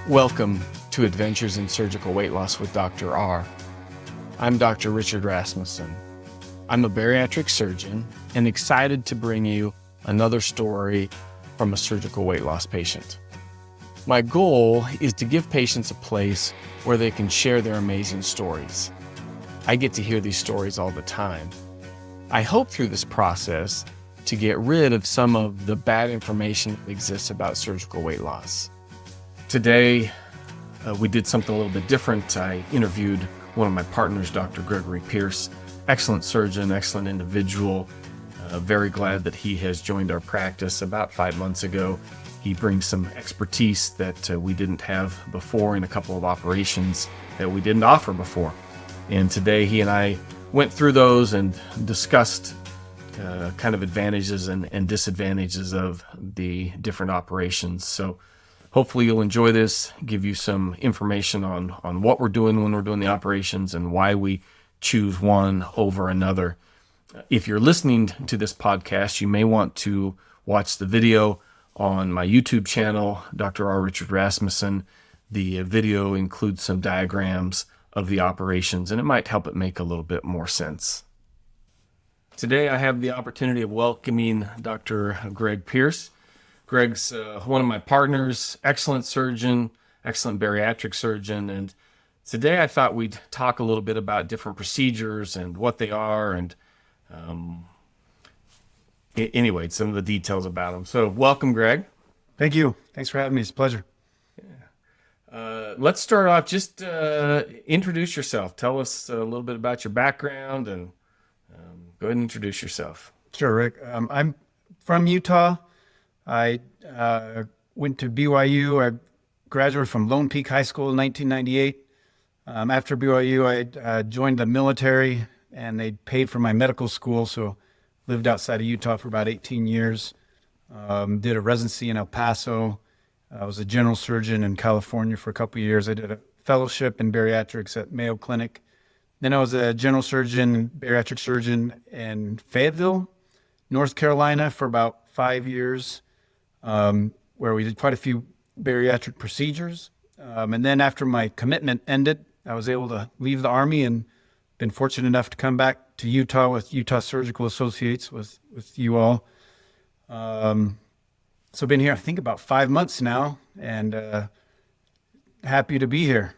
Welcome to Adventures in Surgical Weight Loss with Dr. R. I'm Dr. Richard Rasmussen. I'm a bariatric surgeon and excited to bring you another story from a surgical weight loss patient. My goal is to give patients a place where they can share their amazing stories. I get to hear these stories all the time. I hope through this process to get rid of some of the bad information that exists about surgical weight loss. Today, we did something a little bit different. I interviewed one of my partners, Dr. Gregory Peirce, excellent surgeon, excellent individual. Very glad that he has joined our practice about 5 months ago. He brings some expertise that we didn't have before in a couple of operations that we didn't offer before. And today he and I went through those and discussed kind of advantages and disadvantages of the different operations. So hopefully you'll enjoy this, give you some information on what we're doing when we're doing the operations and why we choose one over another. If you're listening to this podcast, you may want to watch the video on my YouTube channel, Dr. R. Richard Rasmussen. The video includes some diagrams of the operations, and it might help it make a little bit more sense. Today I have the opportunity of welcoming Dr. Greg Peirce. Greg's one of my partners, excellent surgeon, excellent bariatric surgeon, and today I thought we'd talk a little bit about different procedures and what they are, and anyway, some of the details about them. So welcome, Greg. Thank you. Thanks for having me. It's a pleasure. Let's start off, just introduce yourself. Tell us a little bit about your background, and go ahead and introduce yourself. Sure, Rick. I'm from Utah. I went to BYU. I graduated from Lone Peak High School in 1998. After BYU, I joined the military, and they paid for my medical school, so lived outside of Utah for about 18 years. Did a residency in El Paso. I was a general surgeon in California for a couple of years. I did a fellowship in bariatrics at Mayo Clinic. Then I was a general surgeon, bariatric surgeon in Fayetteville, North Carolina for about 5 years. Where we did quite a few bariatric procedures. And then after my commitment ended, I was able to leave the Army and been fortunate enough to come back to Utah with Utah Surgical Associates with you all. So been here, I think, about 5 months now, and happy to be here.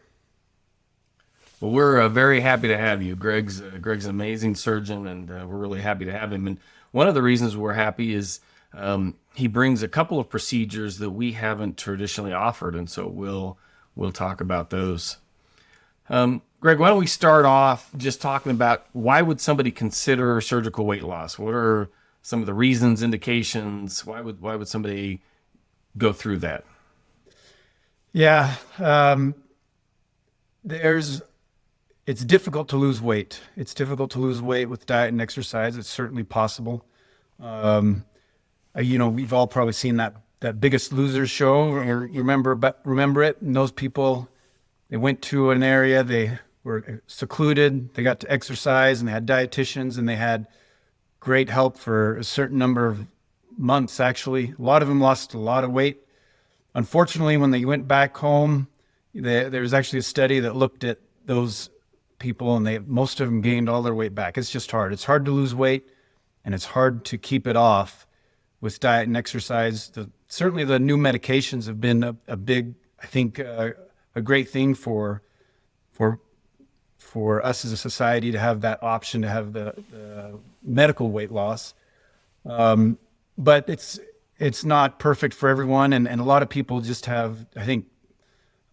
Well, we're very happy to have you. Greg's an amazing surgeon, and we're really happy to have him. And one of the reasons we're happy is he brings a couple of procedures that we haven't traditionally offered, and so we'll talk about those. Greg, why don't we start off just talking about why would somebody consider surgical weight loss? What are some of the reasons, indications? Why would somebody go through that? Yeah, it's difficult to lose weight. It's difficult to lose weight with diet and exercise. It's certainly possible. We've all probably seen that Biggest Loser show, or you remember it. And those people, they went to an area, they were secluded, they got to exercise, and they had dietitians, and they had great help for a certain number of months, actually. A lot of them lost a lot of weight. Unfortunately, when they went back home, there was actually a study that looked at those people, and most of them gained all their weight back. It's just hard. It's hard to lose weight, and it's hard to keep it off with diet and exercise. Certainly the new medications have been a big, I think, a great thing for us as a society to have that option, to have the medical weight loss. But it's not perfect for everyone, and a lot of people just have, I think,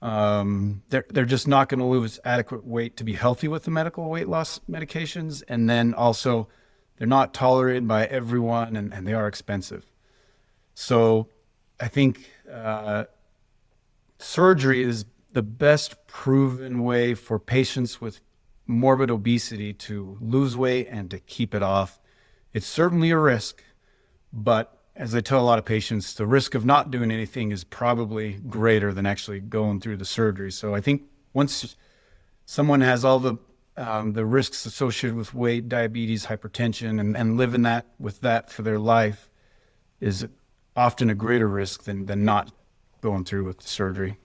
they're just not going to lose adequate weight to be healthy with the medical weight loss medications, and then also they're not tolerated by everyone, and they are expensive. So I think surgery is the best proven way for patients with morbid obesity to lose weight and to keep it off. It's certainly a risk, but as I tell a lot of patients, the risk of not doing anything is probably greater than actually going through the surgery. So I think once someone has all the risks associated with weight, diabetes, hypertension, and living with that for their life is often a greater risk than not going through with the surgery.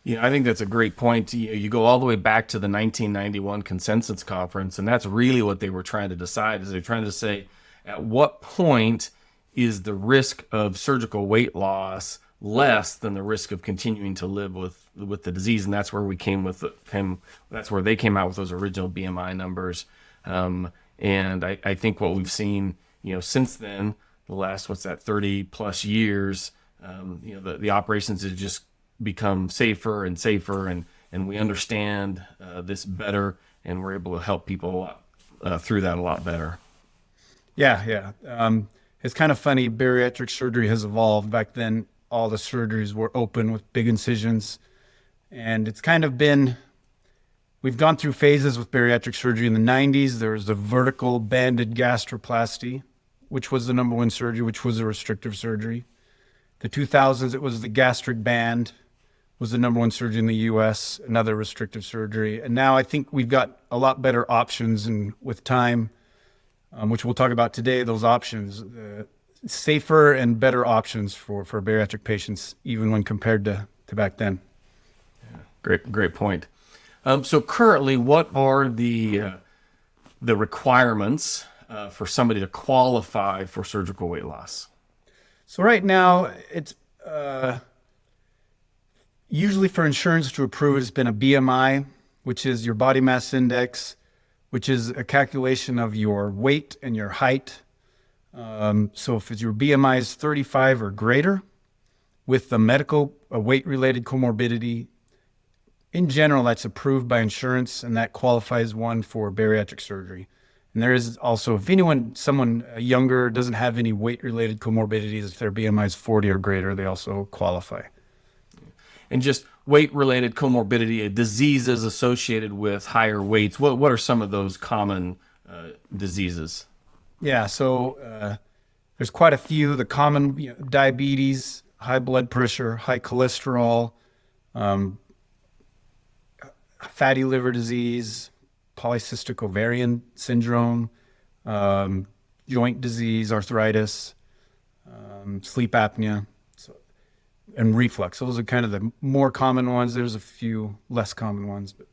Yeah, I think that's a great point. You go all the way back to the 1991 consensus conference, and that's really what they were trying to decide. Is they're trying to say, at what point is the risk of surgical weight loss less than the risk of continuing to live with the disease? And that's where we came with him. That's where they came out with those original BMI numbers. And I think what we've seen, since then, the last 30 plus years, the operations have just become safer and safer, and we understand this better, and we're able to help people through that a lot better. Yeah. It's kind of funny. Bariatric surgery has evolved. Back then, all the surgeries were open with big incisions, and it's kind of been, we've gone through phases with bariatric surgery. In the 90s, there was the vertical banded gastroplasty, which was the number one surgery, which was a restrictive surgery. The 2000s, it was the gastric band, was the number one surgery in the US, another restrictive surgery. And now I think we've got a lot better options, and with time, which we'll talk about today, those options, safer and better options for bariatric patients, even when compared to back then. Yeah, great point. So currently, what are the requirements for somebody to qualify for surgical weight loss? So right now, it's usually for insurance to approve, it's been a BMI, which is your body mass index, which is a calculation of your weight and your height. So if your BMI is 35 or greater, with a weight-related comorbidity, in general, that's approved by insurance, and that qualifies one for bariatric surgery. And there is also, if someone younger doesn't have any weight-related comorbidities, if their BMI is 40 or greater, they also qualify. And just weight-related comorbidity, diseases associated with higher weights. What are some of those common diseases? Yeah, so there's quite a few. The common diabetes, high blood pressure, high cholesterol, fatty liver disease, polycystic ovarian syndrome, joint disease, arthritis, sleep apnea, and reflux. Those are kind of the more common ones. There's a few less common ones, but.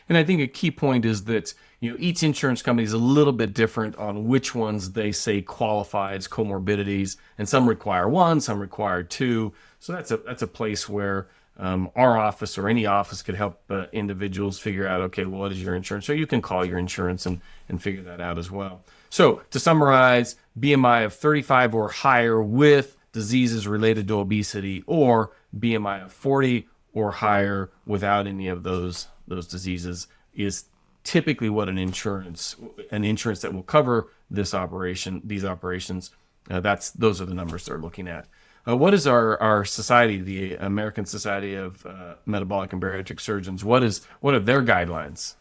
And I think a key point is that each insurance company is a little bit different on which ones they say qualify as comorbidities, and some require one, some require two. So that's a place where our office or any office could help individuals figure out, okay, well, what is your insurance? So you can call your insurance and figure that out as well. So to summarize, BMI of 35 or higher with diseases related to obesity, or BMI of 40 or higher without any of those diseases, is typically what an insurance that will cover these operations. Those are the numbers they're looking at. What is our society, the American Society of Metabolic and Bariatric Surgeons? What are their guidelines?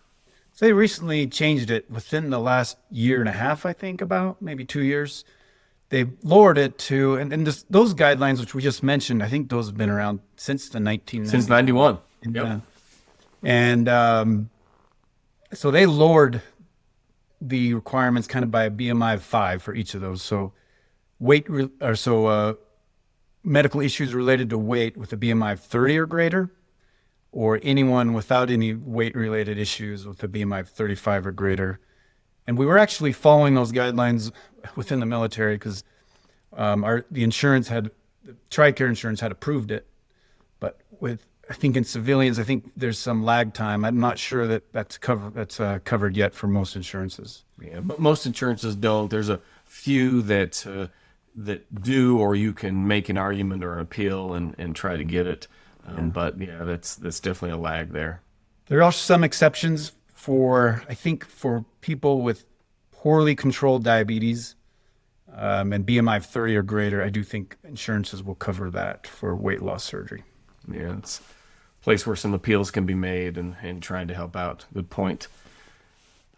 So they recently changed it within the last year and a half, I think, about maybe 2 years. They've lowered it to, and those guidelines, which we just mentioned, I think those have been around since the 1990s. Since 91. Yep. And so they lowered the requirements kind of by a BMI of 5 for each of those. So medical issues related to weight with a BMI of 30 or greater, or anyone without any weight-related issues with a BMI of 35 or greater. And we were actually following those guidelines within the military because the TRICARE insurance had approved it. But I think in civilians, I think there's some lag time. I'm not sure that's covered yet for most insurances. Yeah, but most insurances don't. There's a few that do, or you can make an argument or an appeal and try to get it. But yeah, that's definitely a lag there. There are some exceptions for people with poorly controlled diabetes and BMI of 30 or greater. I do think insurances will cover that for weight loss surgery. Yeah, it's a place where some appeals can be made and trying to help out. Good point.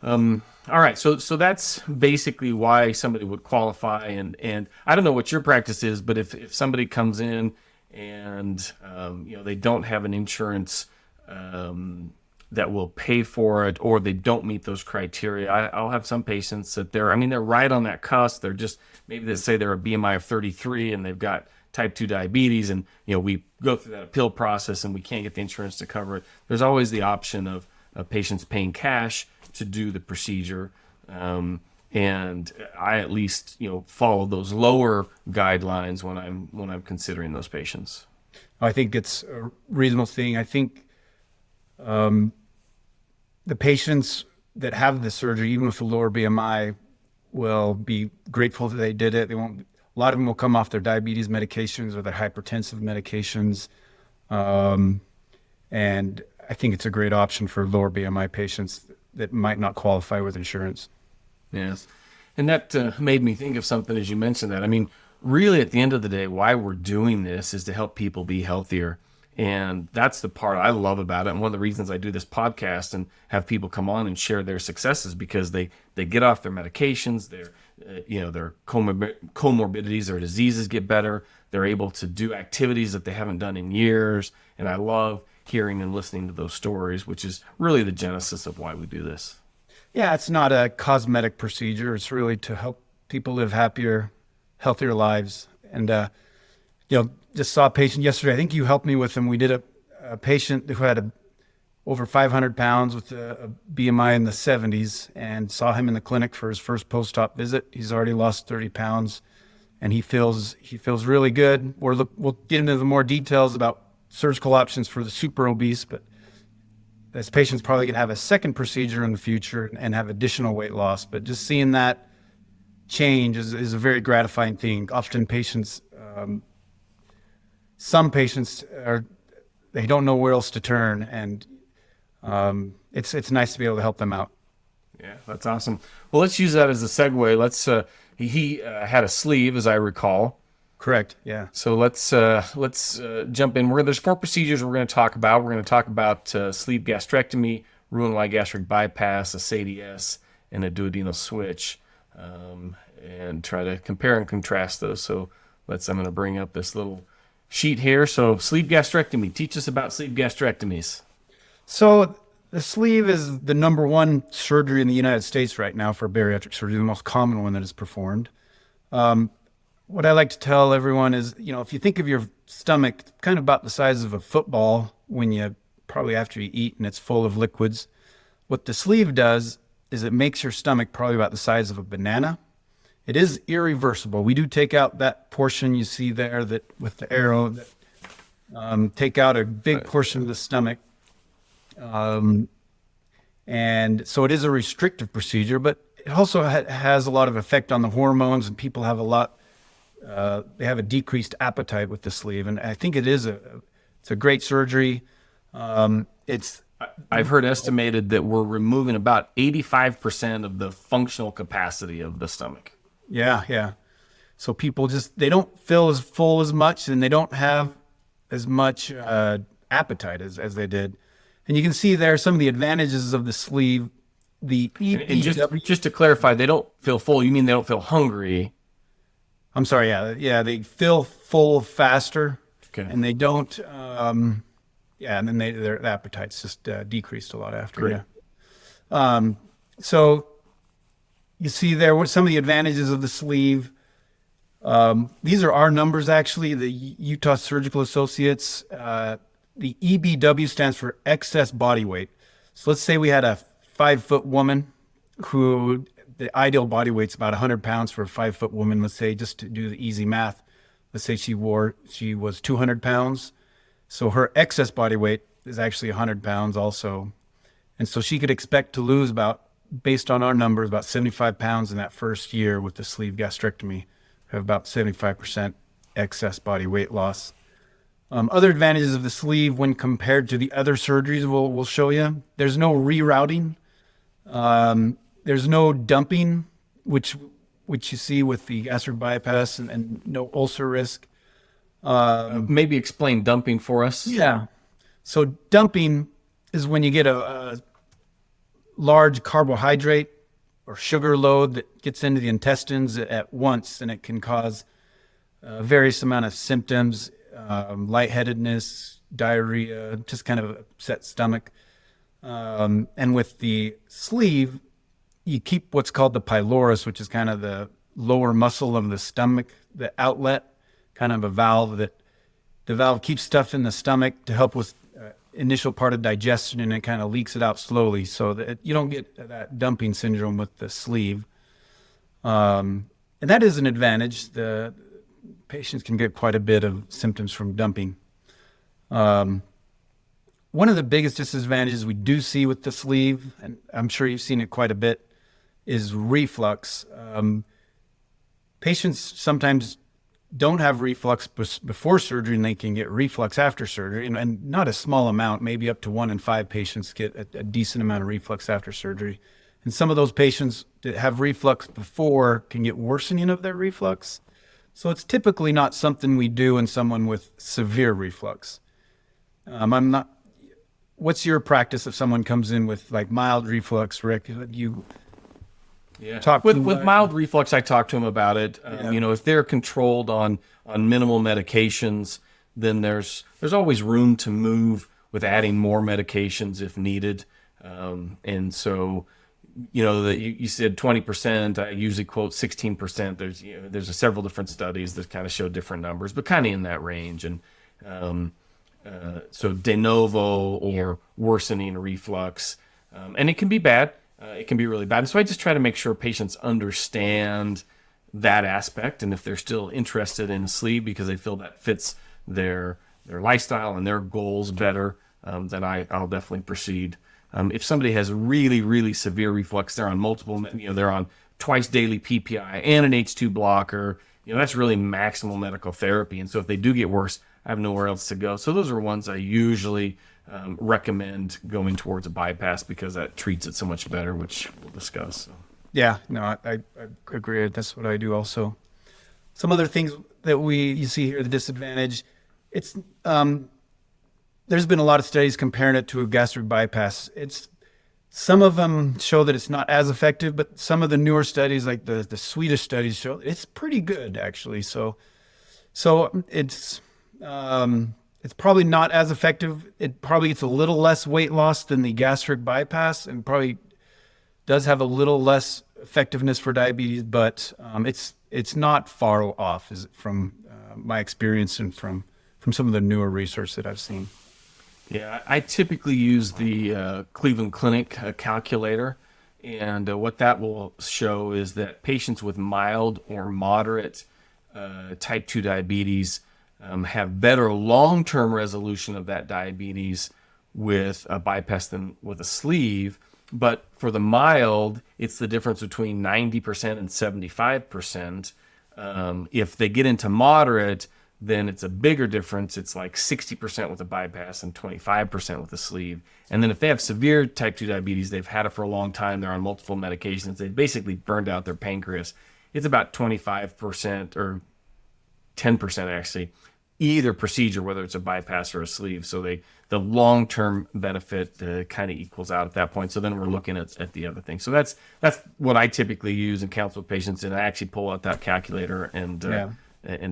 All right, so that's basically why somebody would qualify. And I don't know what your practice is, but if somebody comes in and they don't have an insurance that will pay for it, or they don't meet those criteria, I'll have some patients that they're right on that cusp. They're just, maybe they say they're a BMI of 33 and they've got type 2 diabetes, and we go through that appeal process and we can't get the insurance to cover it, there's always the option of patients paying cash to do the procedure. And I at least follow those lower guidelines when I'm considering those patients. I think it's a reasonable thing. I think the patients that have the surgery, even with a lower BMI, will be grateful that they did it. They won't. A lot of them will come off their diabetes medications or their hypertensive medications, and I think it's a great option for lower BMI patients that might not qualify with insurance. Yes. And that made me think of something as you mentioned that. I mean, really, at the end of the day, why we're doing this is to help people be healthier. And that's the part I love about it. And one of the reasons I do this podcast and have people come on and share their successes, because they get off their medications, their comorbidities, their diseases get better. They're able to do activities that they haven't done in years. And I love hearing and listening to those stories, which is really the genesis of why we do this. Yeah, it's not a cosmetic procedure. It's really to help people live happier, healthier lives. And, just saw a patient yesterday. I think you helped me with him. We did a patient who had over 500 pounds with a BMI in the 70s, and saw him in the clinic for his first post-op visit. He's already lost 30 pounds, and he feels really good. We'll get into the more details about surgical options for the super obese, but this patient's probably going to have a second procedure in the future and have additional weight loss. But just seeing that change is a very gratifying thing. Often patients, some patients they don't know where else to turn, and it's nice to be able to help them out. Yeah, that's awesome. Well, let's use that as a segue. Let's he had a sleeve, as I recall. Correct. Yeah. So let's jump in. There's 4 procedures we're going to talk about. We're going to talk about sleeve gastrectomy, Roux-en-Y gastric bypass, a SADI-S, and a duodenal switch, and try to compare and contrast those. So I'm going to bring up this little sheet here. So sleeve gastrectomy. Teach us about sleeve gastrectomies. So the sleeve is the #1 surgery in the United States right now for bariatric surgery, the most common one that is performed. What I like to tell everyone is, if you think of your stomach kind of about the size of a football probably after you eat and it's full of liquids, what the sleeve does is it makes your stomach probably about the size of a banana. It is irreversible. We do take out that portion you see there that with the arrow, that take out a big portion of the stomach. And so it is a restrictive procedure, but it also has a lot of effect on the hormones, and people have they have a decreased appetite with the sleeve. And I think it's a great surgery. I've heard estimated that we're removing about 85% of the functional capacity of the stomach. Yeah, yeah. So people they don't feel as full as much, and they don't have as much appetite as they did. And you can see there some of the advantages of the sleeve. And just to clarify, they don't feel full. You mean they don't feel hungry? I'm sorry. Yeah. They feel full faster, okay, and they don't. And then their appetite's just decreased a lot after. Great. Yeah. So you see there what some of the advantages of the sleeve. These are our numbers, actually. The Utah Surgical Associates. The EBW stands for excess body weight. So let's say we had a 5-foot woman who the ideal body weight's about 100 pounds for a 5-foot woman. Let's say, just to do the easy math, let's say she was 200 pounds. So her excess body weight is actually 100 pounds also. And so she could expect to lose based on our numbers, about 75 pounds in that first year with the sleeve gastrectomy, have about 75% excess body weight loss. Other advantages of the sleeve when compared to the other surgeries we'll show you. There's no rerouting. There's no dumping, which you see with the gastric bypass, and no ulcer risk. Maybe explain dumping for us. Yeah. So dumping is when you get a large carbohydrate or sugar load that gets into the intestines at once, and it can cause various amount of symptoms. Lightheadedness, diarrhea, just kind of upset stomach. And with the sleeve, you keep what's called the pylorus, which is kind of the lower muscle of the stomach, the outlet, kind of a valve that the valve keeps stuff in the stomach to help with initial part of digestion, and it kind of leaks it out slowly so that you don't get that dumping syndrome with the sleeve. And that is an advantage. The patients can get quite a bit of symptoms from dumping. One of the biggest disadvantages we do see with the sleeve, and I'm sure you've seen it quite a bit, is reflux. Patients sometimes don't have reflux before surgery, and they can get reflux after surgery, and not a small amount, maybe up to 1 in 5 patients get a decent amount of reflux after surgery. And some of those patients that have reflux before can get worsening of their reflux. So it's typically not something we do in someone with severe reflux. What's your practice if someone comes in with like mild reflux, Rick? With mild reflux, I talk to them about it. If they're controlled on minimal medications, then there's always room to move with adding more medications if needed. And so, you said 20%. I usually quote 16%. There's several different studies that kind of show different numbers, but kind of in that range. And so de novo or worsening reflux, and it can be bad. It can be really bad. And so I just try to make sure patients understand that aspect. And if they're still interested in sleeve because they feel that fits their lifestyle and their goals better, then I'll definitely proceed. If somebody has really, really severe reflux, they're on they're on twice daily PPI and an H2 blocker, that's really maximal medical therapy. And so if they do get worse, I have nowhere else to go. So those are ones I usually recommend going towards a bypass because that treats it so much better, which we'll discuss. So. Yeah, no, I agree. That's what I do also. Some other things that you see here, the disadvantage, it's there's been a lot of studies comparing it to a gastric bypass. Some of them show that it's not as effective, but some of the newer studies, like the Swedish studies, show it's pretty good actually. So it's probably not as effective. It probably gets a little less weight loss than the gastric bypass, and probably does have a little less effectiveness for diabetes, but it's not far off from my experience and from some of the newer research that I've seen. Yeah, I typically use the Cleveland Clinic calculator, and what that will show is that patients with mild or moderate type 2 diabetes have better long-term resolution of that diabetes with a bypass than with a sleeve. But for the mild, it's the difference between 90% and 75%. If they get into moderate, then it's a bigger difference. It's like 60% with a bypass and 25% with a sleeve. And then if they have severe type 2 diabetes, they've had it for a long time, they're on multiple medications, they basically burned out their pancreas, it's about 25% or 10% actually, either procedure, whether it's a bypass or a sleeve. So the long-term benefit kind of equals out at that point. So then we're looking at the other thing. So that's what I typically use and counsel patients, and I actually pull out that calculator and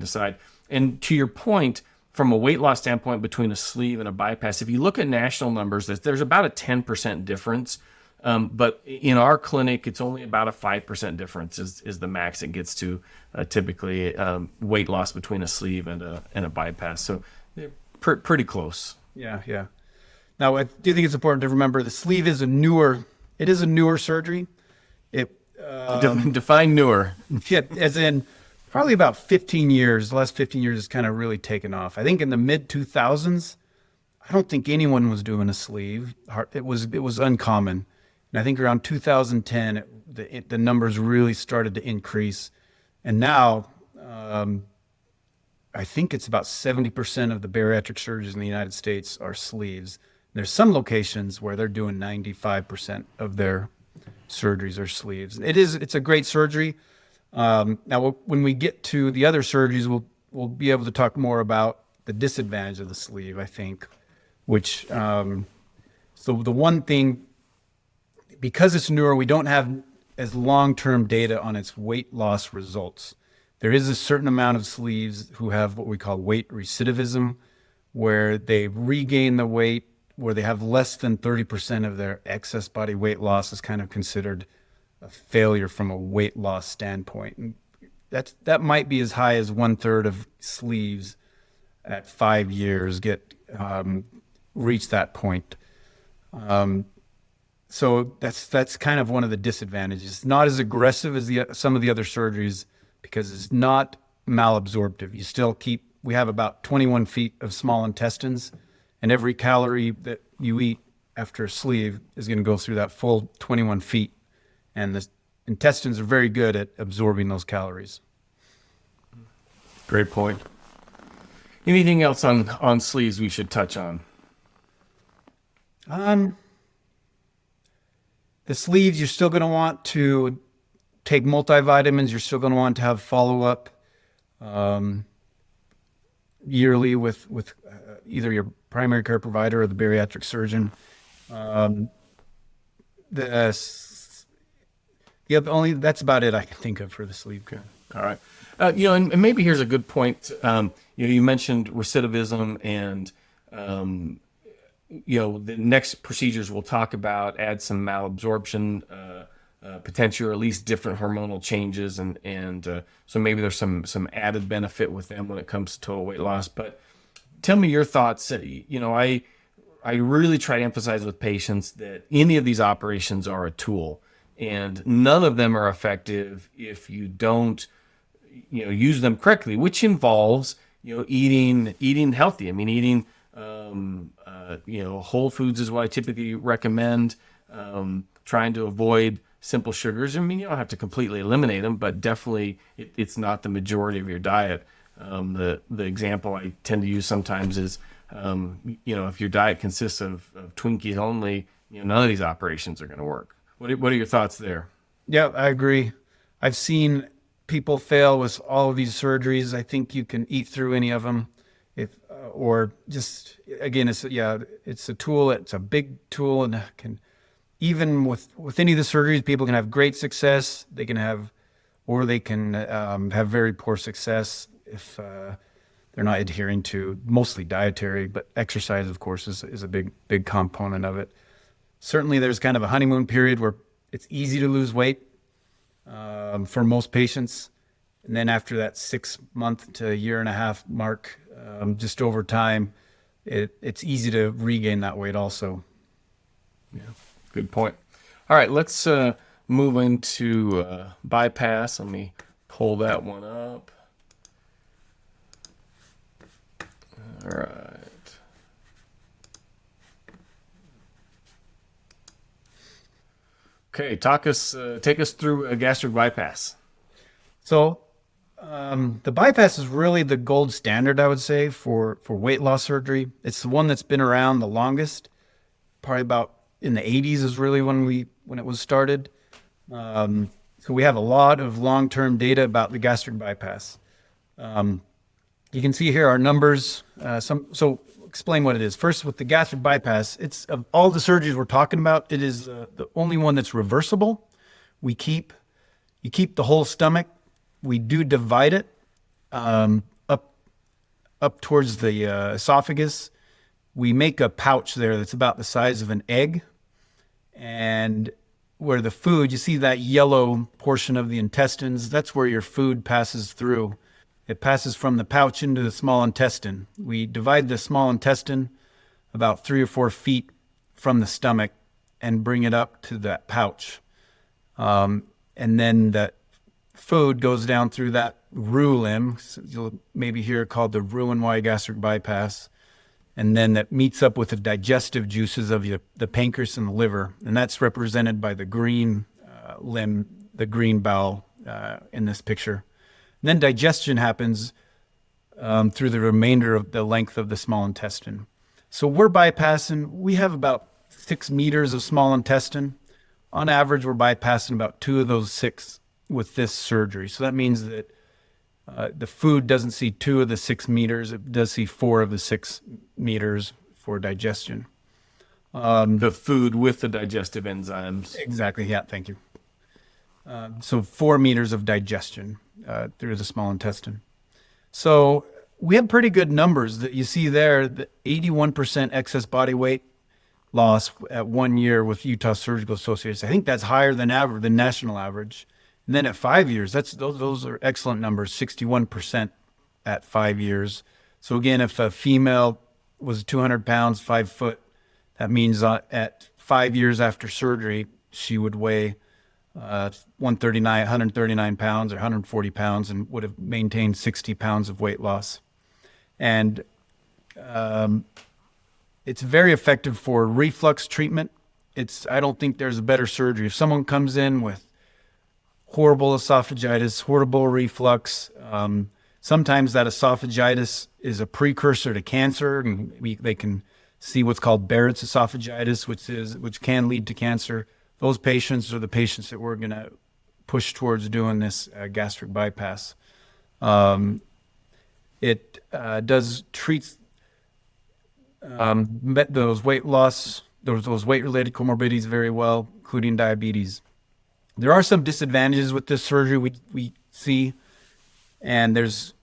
decide. And to your point, from a weight loss standpoint between a sleeve and a bypass, if you look at national numbers, there's about a 10% difference. But in our clinic, it's only about a 5% difference is the max it gets to typically weight loss between a sleeve and a bypass. So they're pretty close. Yeah. Now, I do think it's important to remember the sleeve is a newer surgery. Define newer. Yeah, as in probably about 15 years. The last 15 years has kind of really taken off. I think in the mid 2000s, I don't think anyone was doing a sleeve. It was uncommon. And I think around 2010, the numbers really started to increase. And now, I think it's about 70% of the bariatric surgeries in the United States are sleeves. There's some locations where they're doing 95% of their surgeries are sleeves. It's a great surgery. Now, when we get to the other surgeries, we'll be able to talk more about the disadvantage of the sleeve, I think, which, so the one thing, because it's newer, we don't have as long-term data on its weight loss results. There is a certain amount of sleeves who have what we call weight recidivism, where they regain the weight, where they have less than 30% of their excess body weight loss is kind of considered a failure from a weight loss standpoint. And that might be as high as 1/3 of sleeves at 5 years reach that point. So that's kind of one of the disadvantages. It's not as aggressive as some of the other surgeries because it's not malabsorptive. We have about 21 feet of small intestines, and every calorie that you eat after a sleeve is going to go through that full 21 feet. And the intestines are very good at absorbing those calories. Great point. Anything else on sleeves we should touch on? The sleeves, you're still going to want to take multivitamins. You're still going to want to have follow-up yearly with either your primary care provider or the bariatric surgeon. That's about it I can think of for the sleeve. Okay. All right. And maybe here's a good point. You mentioned recidivism and, the next procedures we'll talk about add some malabsorption potential, or at least different hormonal changes. And so maybe there's some added benefit with them when it comes to total weight loss. But tell me your thoughts. I really try to emphasize with patients that any of these operations are a tool, and none of them are effective if you don't, use them correctly, which involves, eating healthy. I mean, eating, whole foods is what I typically recommend. Trying to avoid simple sugars. I mean, you don't have to completely eliminate them, but definitely it's not the majority of your diet. The example I tend to use sometimes is, if your diet consists of Twinkies only, none of these operations are going to work. What are your thoughts there? Yeah, I agree. I've seen people fail with all of these surgeries. I think you can eat through any of them, it's a tool. It's a big tool, and even with any of the surgeries, people can have great success. They can have very poor success if they're not adhering to mostly dietary, but exercise, of course, is a big component of it. Certainly, there's kind of a honeymoon period where it's easy to lose weight for most patients. And then after that 6-month to 1.5 year mark, just over time, it's easy to regain that weight also. Yeah, good point. All right, let's move into bypass. Let me pull that one up. All right. Okay, take us through a gastric bypass. So the bypass is really the gold standard, I would say, for weight loss surgery. It's the one that's been around the longest. Probably about in the 80s is really when it was started. So we have a lot of long-term data about the gastric bypass. You can see here our numbers. So explain what it is. First, with the gastric bypass, it's of all the surgeries we're talking about, it is the only one that's reversible. You keep the whole stomach. We do divide it up towards the esophagus. We make a pouch there that's about the size of an egg, and where the food, you see that yellow portion of the intestines, that's where your food passes through. It passes from the pouch into the small intestine. We divide the small intestine about 3 or 4 feet from the stomach and bring it up to that pouch. And then that food goes down through that roux limb. So you'll maybe hear it called the Roux-en-Y gastric bypass. And then that meets up with the digestive juices of the pancreas and the liver. And that's represented by the green limb, the green bowel in this picture. And then digestion happens through the remainder of the length of the small intestine. So we're bypassing, we have about 6 meters of small intestine. On average, we're bypassing about 2 of those 6 with this surgery. So that means that the food doesn't see 2 of the 6 meters. It does see 4 of the 6 meters for digestion. The food with the digestive enzymes. Exactly. Yeah. Thank you. So 4 meters of digestion through the small intestine. So we have pretty good numbers that you see there. The 81% excess body weight loss at 1 year with Utah Surgical Associates. I think that's higher than national average. And then at 5 years, those are excellent numbers, 61% at 5 years. So again, if a female was 200 pounds, 5 foot, that means at 5 years after surgery, she would weigh 139 pounds or 140 pounds and would have maintained 60 pounds of weight loss. And it's very effective for reflux treatment. I don't think there's a better surgery. If someone comes in with horrible esophagitis, horrible reflux, sometimes that esophagitis is a precursor to cancer, and they can see what's called Barrett's esophagitis, which can lead to cancer. Those patients are the patients that we're going to push towards doing this gastric bypass. It treats those weight loss, those weight-related comorbidities very well, including diabetes. There are some disadvantages with this surgery we see, and there's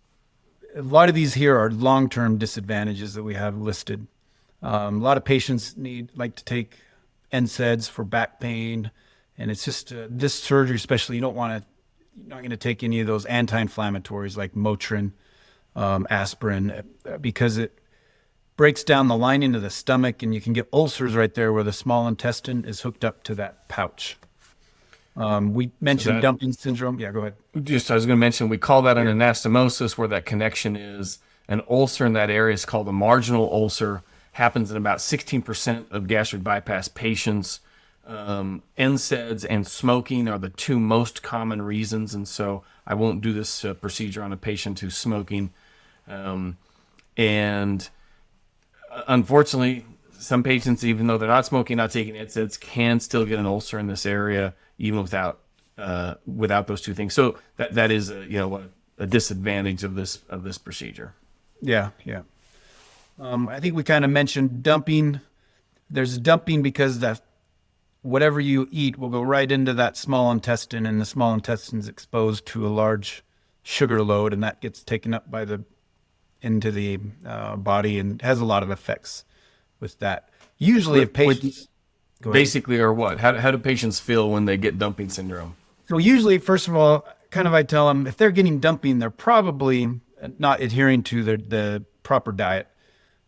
a lot of these here are long-term disadvantages that we have listed. A lot of patients like to take NSAIDs for back pain, and it's just this surgery especially, you're not going to take any of those anti-inflammatories like Motrin, aspirin, because it breaks down the lining of the stomach, and you can get ulcers right there where the small intestine is hooked up to that pouch. We mentioned dumping syndrome. Yeah, go ahead. I was going to mention, we call that an anastomosis, where that connection is. An ulcer in that area is called a marginal ulcer. Happens in about 16% of gastric bypass patients. NSAIDs and smoking are the two most common reasons, and so I won't do this procedure on a patient who's smoking. And unfortunately, some patients, even though they're not smoking, not taking NSAIDs, can still get an ulcer in this area, even without those two things. So that is a disadvantage of this procedure. Yeah. I think we kind of mentioned dumping. There's dumping because whatever you eat will go right into that small intestine, and the small intestine is exposed to a large sugar load, and that gets taken up into the body and has a lot of effects with that. Usually, if patients basically are what? How do patients feel when they get dumping syndrome? So usually, first of all, I tell them if they're getting dumping, they're probably not adhering to the proper diet.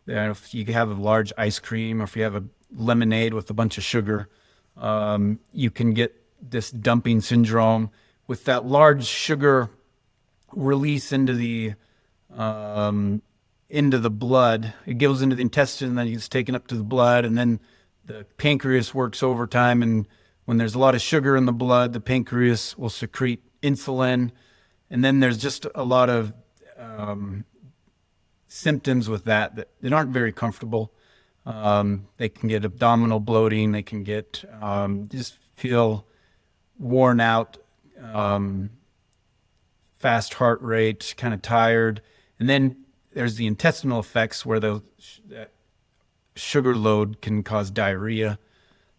If you have a large ice cream, or if you have a lemonade with a bunch of sugar, you can get this dumping syndrome with that large sugar release into the blood. It goes into the intestine, and then it's taken up to the blood, and then the pancreas works overtime. And when there's a lot of sugar in the blood, the pancreas will secrete insulin, and then there's just a lot of symptoms with that aren't very comfortable. They can get abdominal bloating. They can get just feel worn out, fast heart rate, kind of tired. And then there's the intestinal effects where that sugar load can cause diarrhea.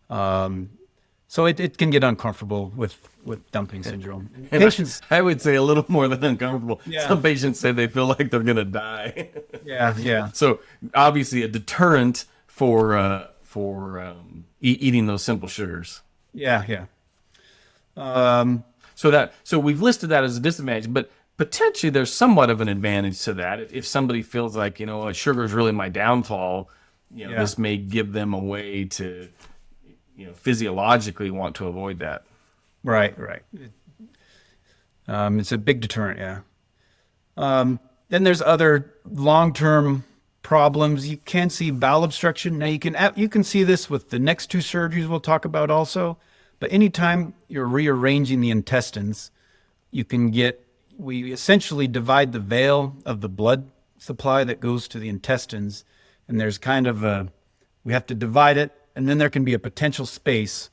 So it can get uncomfortable with dumping syndrome. Patients, I would say a little more than uncomfortable. Yeah. Some patients say they feel like they're going to die. Yeah. So So obviously a deterrent for eating those simple sugars. yeah. So we've listed that as a disadvantage, but potentially there's somewhat of an advantage to that. If somebody feels like, sugar is really my downfall, this may give them a way to, physiologically want to avoid that. Right. It's a big deterrent, yeah. Then there's other long-term problems. You can see bowel obstruction. Now you can see this with the next two surgeries we'll talk about also. But anytime you're rearranging the intestines, we essentially divide the veil of the blood supply that goes to the intestines, and there's we have to divide it, and then there can be a potential space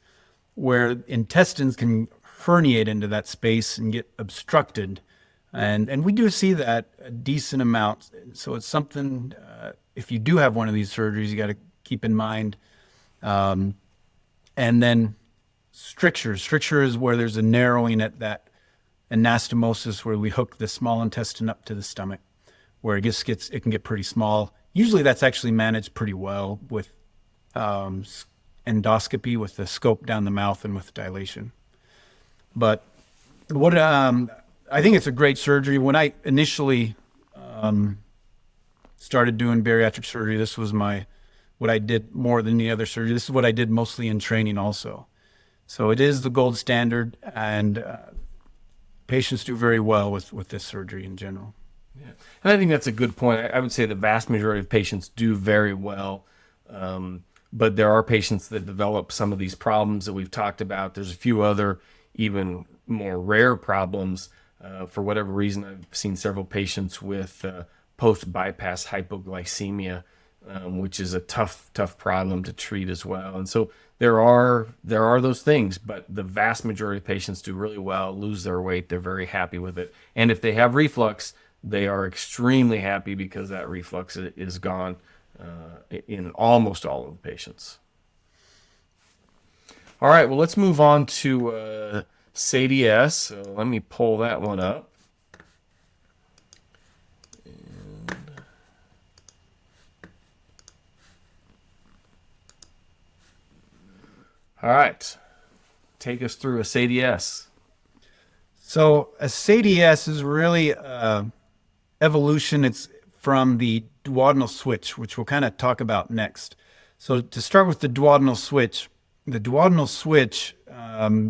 where intestines can herniate into that space and get obstructed. And we do see that a decent amount. So it's something, if you do have one of these surgeries, you got to keep in mind. And then strictures. Stricture is where there's a narrowing at that anastomosis, where we hook the small intestine up to the stomach, where it can get pretty small. Usually that's actually managed pretty well with endoscopy, with the scope down the mouth and with dilation. But What I think it's a great surgery. When I initially started doing bariatric surgery, this was what I did more than any other surgery. This is what I did mostly in training also. So it is the gold standard, and patients do very well with this surgery in general. Yeah. And I think that's a good point. I would say the vast majority of patients do very well. But there are patients that develop some of these problems that we've talked about. There's a few other even more rare problems. For whatever reason, I've seen several patients with post-bypass hypoglycemia, which is a tough problem to treat as well. And so there are those things, but the vast majority of patients do really well, lose their weight. They're very happy with it. And if they have reflux, they are extremely happy because that reflux is gone in almost all of the patients. All right, well, let's move on to SADI-S. So let me pull that one up. All right, take us through a SADI-S. So a SADI-S is really evolution. It's from the duodenal switch, which we'll kind of talk about next. So to start with the duodenal switch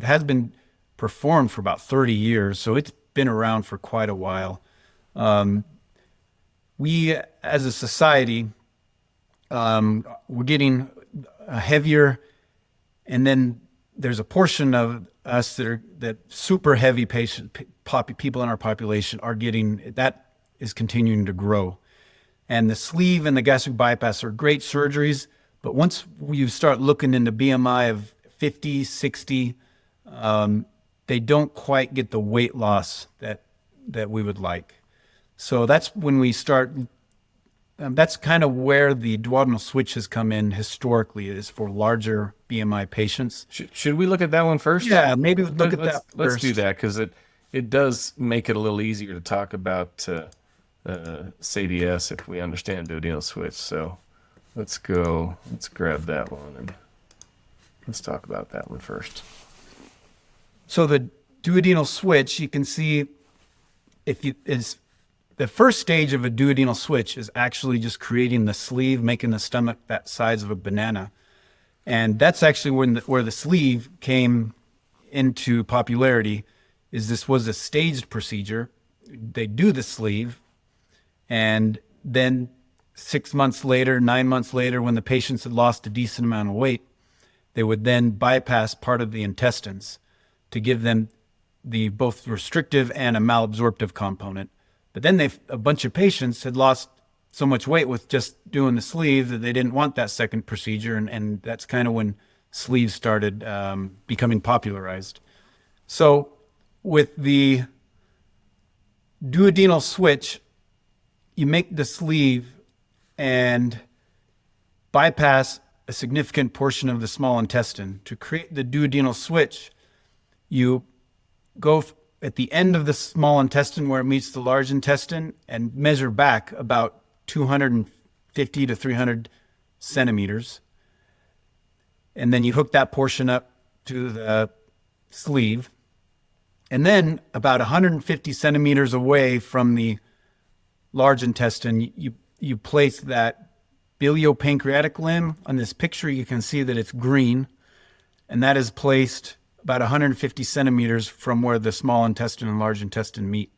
has been performed for about 30 years, so it's been around for quite a while. We, as a society, we're getting heavier, and then there's a portion of us that super heavy people in our population are getting, that is continuing to grow. And the sleeve and the gastric bypass are great surgeries, but once you start looking into BMI of 50, 60, they don't quite get the weight loss that we would like. So that's when we start, that's kind of where the duodenal switch has come in historically, is for larger BMI patients. Should we look at that one first? Yeah, maybe look at that first. Let's do that, because it does make it a little easier to talk about SADI-S if we understand duodenal switch. So let's grab that one and let's talk about that one first. So the duodenal switch, you can see is the first stage of a duodenal switch is actually just creating the sleeve, making the stomach that size of a banana. And that's actually where the sleeve came into popularity. This was a staged procedure. They do the sleeve, and then 6 months later, 9 months later, when the patients had lost a decent amount of weight, they would then bypass part of the intestines to give them the both restrictive and a malabsorptive component. But then a bunch of patients had lost so much weight with just doing the sleeve that they didn't want that second procedure, and that's kind of when sleeves started becoming popularized. So with the duodenal switch, you make the sleeve and bypass a significant portion of the small intestine. To create the duodenal switch, you go at the end of the small intestine where it meets the large intestine and measure back about 250 to 300 centimeters. And then you hook that portion up to the sleeve. And then about 150 centimeters away from the large intestine, you place that biliopancreatic limb. On this picture, you can see that it's green, and that is placed about 150 centimeters from where the small intestine and large intestine meet.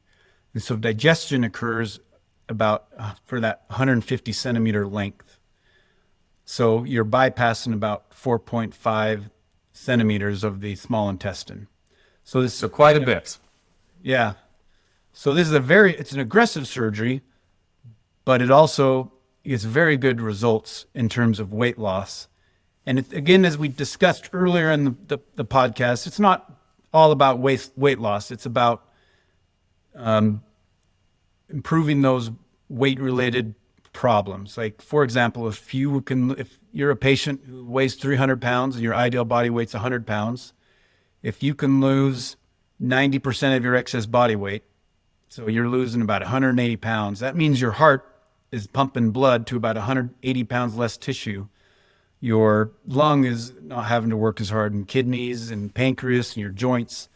And so digestion occurs about for that 150 centimeter length. So you're bypassing about 4.5 centimeters of the small intestine. So this is quite a bit. Yeah. So this is it's an aggressive surgery, but it also gets very good results in terms of weight loss. And again, as we discussed earlier in the podcast, it's not all about weight loss. It's about improving those weight-related problems. Like, for example, if you're a patient who weighs 300 pounds and your ideal body weight's 100 pounds, if you can lose 90% of your excess body weight, so you're losing about 180 pounds, that means your heart is pumping blood to about 180 pounds less tissue. Your lung is not having to work as hard, and kidneys and pancreas and your joints.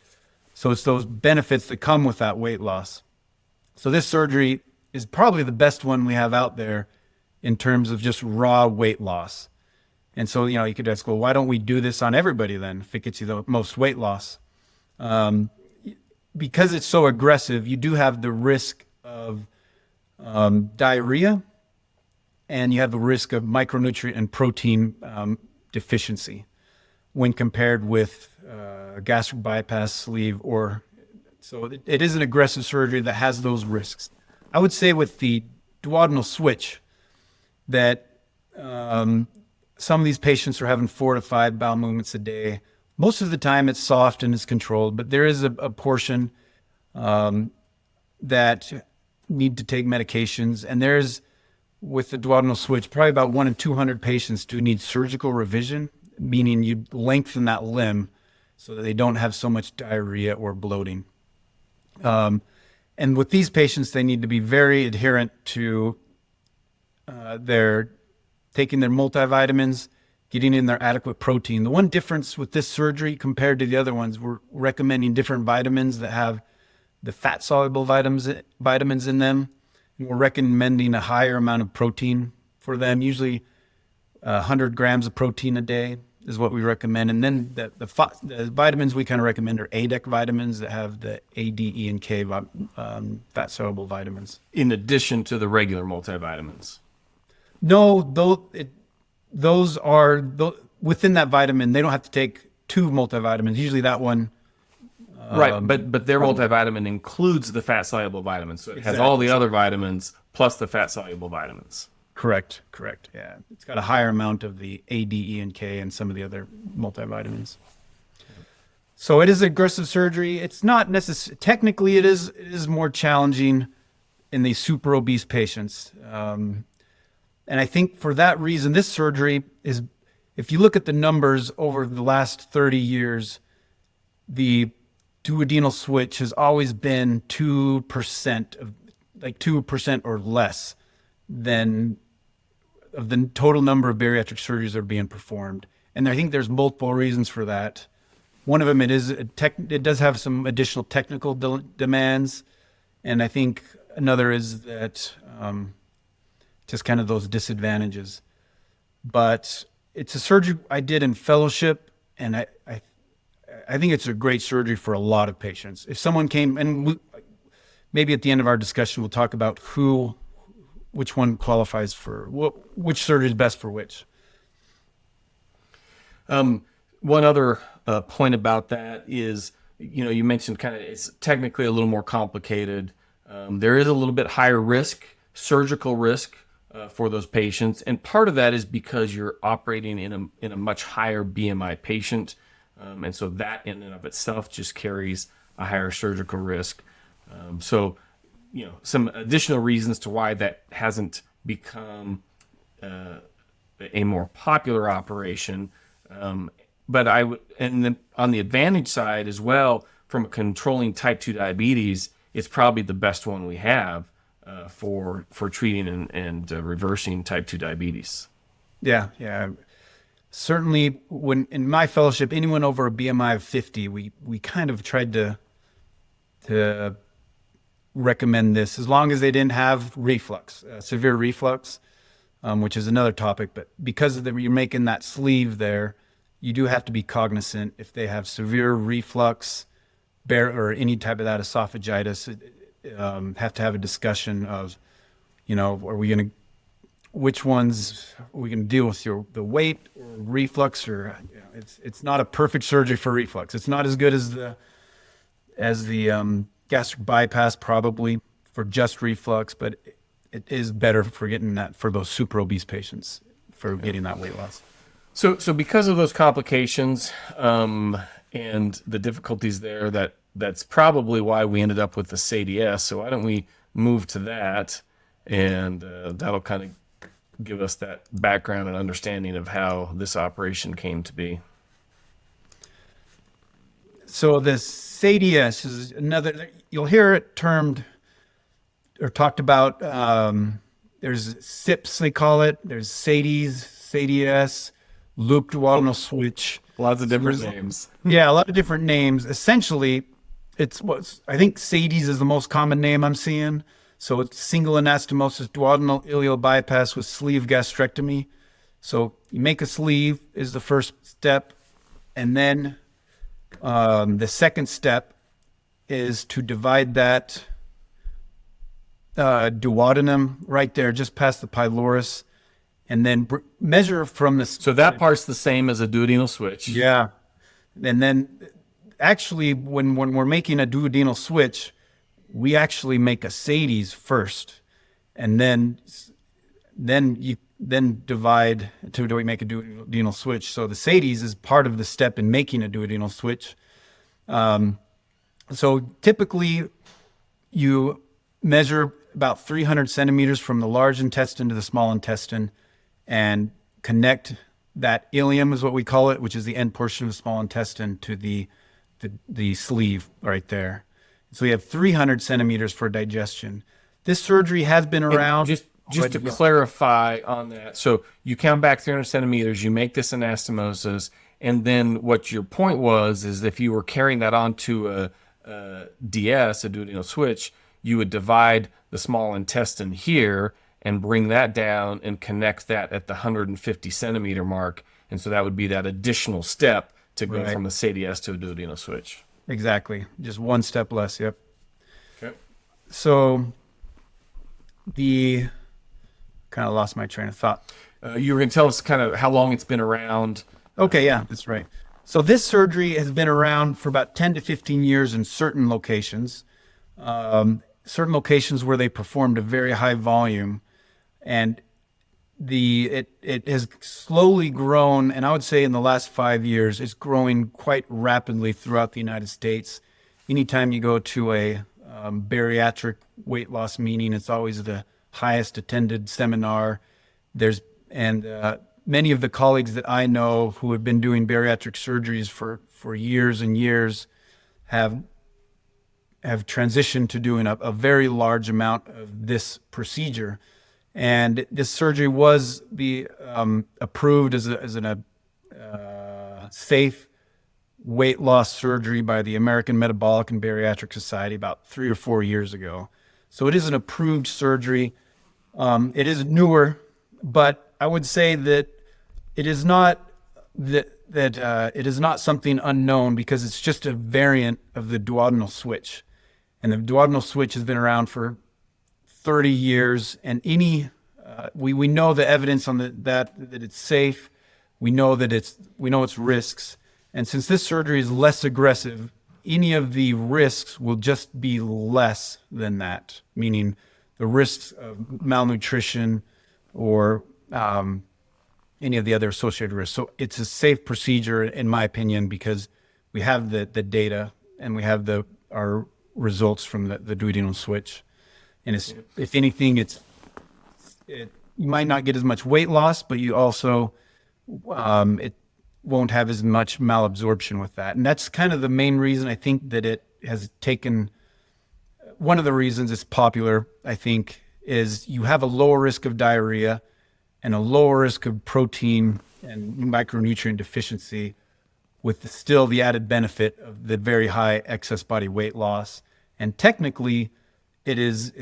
So it's those benefits that come with that weight loss. So this surgery is probably the best one we have out there in terms of just raw weight loss. And so, you could ask, well, why don't we do this on everybody then if it gets you the most weight loss? Because it's so aggressive, you do have the risk of diarrhea, and you have the risk of micronutrient and protein deficiency when compared with gastric bypass sleeve. So it is an aggressive surgery that has those risks. I would say with the duodenal switch that some of these patients are having 4 to 5 bowel movements a day. Most of the time it's soft and it's controlled, but there is a portion that need to take medications. And there's, with the duodenal switch, probably about 1 in 200 patients do need surgical revision, meaning you lengthen that limb so that they don't have so much diarrhea or bloating. And with these patients, they need to be very adherent to taking their multivitamins, getting in their adequate protein. The one difference with this surgery compared to the other ones, we're recommending different vitamins that have the fat-soluble vitamins in them. And we're recommending a higher amount of protein for them, usually 100 grams of protein a day is what we recommend. And then the vitamins we kind of recommend are ADEC vitamins that have the A, D, E, and K fat-soluble vitamins. In addition to the regular multivitamins? No, those are within that vitamin. They don't have to take 2 multivitamins. Usually that one. Right, but their multivitamin includes the fat-soluble vitamins. So it has all the other vitamins plus the fat-soluble vitamins. Correct. Yeah. It's got a higher amount of the A, D, E, and K and some of the other multivitamins. So it is aggressive surgery. It's not necessarily, technically it is more challenging in the super obese patients. And I think for that reason, this surgery is, if you look at the numbers over the last 30 years, the duodenal switch has always been 2% or less than of the total number of bariatric surgeries that are being performed. And I think there's multiple reasons for that. One of them, it does have some additional technical demands. And I think another is that just kind of those disadvantages. But it's a surgery I did in fellowship, and I think it's a great surgery for a lot of patients. If someone came, and maybe at the end of our discussion, we'll talk about which one qualifies for which surgery is best for which. One other point about that is, you mentioned kind of it's technically a little more complicated. There is a little bit higher risk, surgical risk for those patients, and part of that is because you're operating in a much higher BMI patient, and so that in and of itself just carries a higher surgical risk. So some additional reasons to why that hasn't become a more popular operation. But and then on the advantage side as well, from controlling type 2 diabetes, it's probably the best one we have for treating and reversing type 2 diabetes. Yeah. Certainly, when in my fellowship, anyone over a BMI of 50, we kind of tried to recommend this as long as they didn't have reflux, severe reflux, which is another topic. But because you're making that sleeve there, you do have to be cognizant if they have severe reflux or any type of that esophagitis. Have to have a discussion of, which ones are we going to deal with, the weight or reflux, or it's not a perfect surgery for reflux. It's not as good as the gastric bypass probably for just reflux, but it is better for getting that for those super obese patients for getting that weight loss. So because of those complications and the difficulties there, that's probably why we ended up with the SADI-S. So why don't we move to that, and that'll kind of give us that background and understanding of how this operation came to be. So the SADI-S is another, you'll hear it termed or talked about. There's SIPS, they call it. There's SADIs, SADI-S, loop duodenal switch. Lots of different names. Yeah, a lot of different names. Essentially, it's what's, I think SADI-S is the most common name I'm seeing. So it's single anastomosis duodenal ileal bypass with sleeve gastrectomy. So you make a sleeve is the first step. And then the second step is to divide that duodenum right there, just past the pylorus, and then measure from the... So that part's the same as a duodenal switch. Yeah. And then actually, when we're making a duodenal switch, we actually make a SADI-S first, and then you divide to do we make a duodenal switch. So the SADI-S is part of the step in making a duodenal switch. So typically, you measure about 300 centimeters from the large intestine to the small intestine, and connect that ileum is what we call it, which is the end portion of the small intestine, to the sleeve right there. So you have 300 centimeters for digestion. This surgery has been around. And just to clarify on that, so you count back 300 centimeters, you make this anastomosis, and then what your point was is if you were carrying that onto a DS, a duodenal switch, you would divide the small intestine here and bring that down and connect that at the 150 centimeter mark. And so that would be that additional step to go from a SADI-S to a duodenal switch. Exactly. Just one step less. Yep. Okay. So kind of lost my train of thought. You were going to tell us kind of how long it's been around. Okay. Yeah, that's right. So this surgery has been around for about 10 to 15 years in certain locations. Certain locations where they performed a very high volume, and it has slowly grown, and I would say in the last 5 years it's growing quite rapidly throughout the United States. Anytime you go to a bariatric weight loss meeting, it's always the highest attended seminar. Many of the colleagues that I know who have been doing bariatric surgeries for years and years have transitioned to doing a very large amount of this procedure. And this surgery was approved as a safe weight loss surgery by the American Metabolic and Bariatric Society about 3 or 4 years ago. So it is an approved surgery. It is newer, but I would say that it is not it is not something unknown, because it's just a variant of the duodenal switch. And the duodenal switch has been around for 30 years, and we know the evidence on that it's safe. We know its risks, and since this surgery is less aggressive, any of the risks will just be less than that. Meaning, the risks of malnutrition or any of the other associated risks. So it's a safe procedure, in my opinion, because we have the data and we have our results from the duodenal switch. And if anything, you might not get as much weight loss, but you also it won't have as much malabsorption with that. And that's kind of the main reason I think that it has taken. One of the reasons it's popular, I think, is you have a lower risk of diarrhea and a lower risk of protein and micronutrient deficiency, with still the added benefit of the very high excess body weight loss. And technically, it's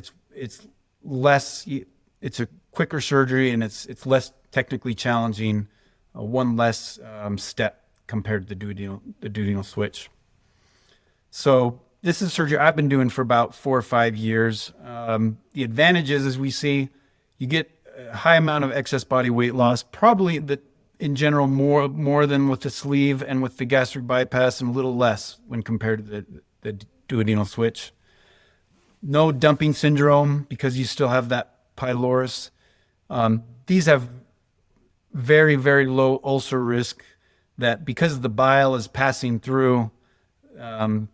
a quicker surgery, and it's less technically challenging, one less step compared to the duodenal switch. So this is surgery I've been doing for about 4 or 5 years. The advantages, as we see, you get a high amount of excess body weight loss, probably in general more than with the sleeve and with the gastric bypass, and a little less when compared to the duodenal switch. No dumping syndrome, because you still have that pylorus. These have very, very low ulcer risk, that because the bile is passing through and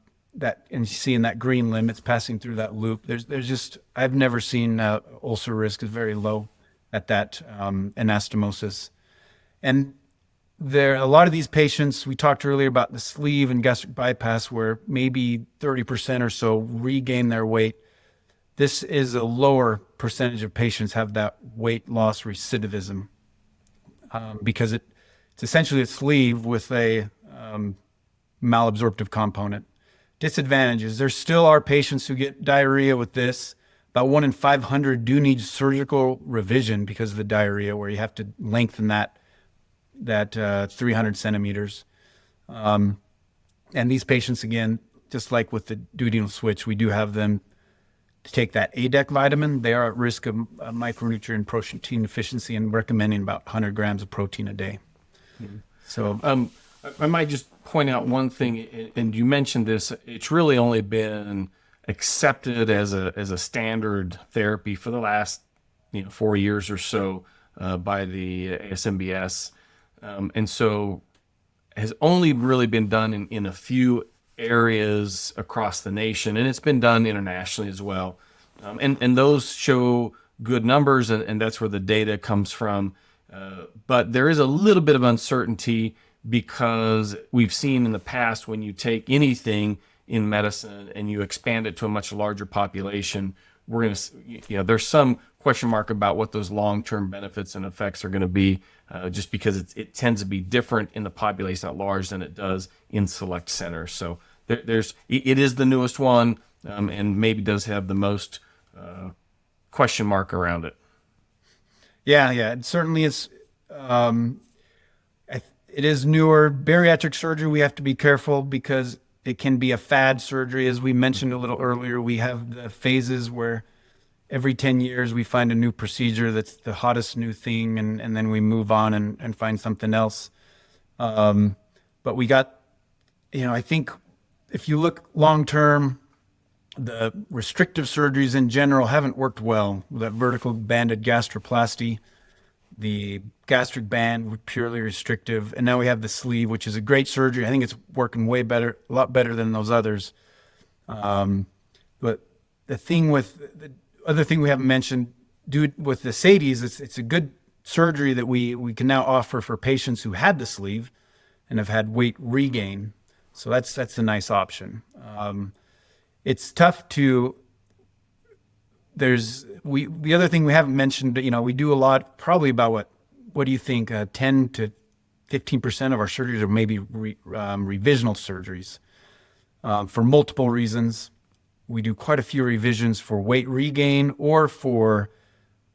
you see in that green limb, it's passing through that loop. I've never seen ulcer risk is very low at that anastomosis. And a lot of these patients, we talked earlier about the sleeve and gastric bypass, where maybe 30% or so regain their weight. This is a lower percentage of patients have that weight loss recidivism, because it's essentially a sleeve with a malabsorptive component. Disadvantages. There still are patients who get diarrhea with this. About 1 in 500 do need surgical revision because of the diarrhea, where you have to lengthen that 300 centimeters. And these patients, again, just like with the duodenal switch, we do have them to take that ADEC vitamin. They are at risk of micronutrient protein deficiency and recommending about 100 grams of protein a day. Mm-hmm. So I might just point out one thing, and you mentioned this. It's really only been accepted as a standard therapy for the last 4 years or so by the ASMBS, and so has only really been done in a few areas across the nation, and it's been done internationally as well. And those show good numbers, and that's where the data comes from. But there is a little bit of uncertainty because we've seen in the past when you take anything in medicine and you expand it to a much larger population, we're going to, there's some question mark about what those long-term benefits and effects are going to be, just because it tends to be different in the population at large than it does in select centers. So it is the newest one, and maybe does have the most question mark around it. Yeah, it certainly is. It is newer. Bariatric surgery, we have to be careful because it can be a fad surgery. As we mentioned a little earlier, we have the phases where every 10 years we find a new procedure that's the hottest new thing, and then we move on and find something else. But we got, I think if you look long term, the restrictive surgeries in general haven't worked well. That vertical banded gastroplasty, the gastric band, purely restrictive, and now we have the sleeve, which is a great surgery. I think it's working way better, a lot better than those others. But the other thing we haven't mentioned, with the SADI-S, it's a good surgery that we can now offer for patients who had the sleeve and have had weight regain. So that's a nice option. It's tough to. The other thing we haven't mentioned, we do a lot, probably about what do you think, 10 to 15% of our surgeries are maybe revisional surgeries, for multiple reasons. We do quite a few revisions for weight regain or for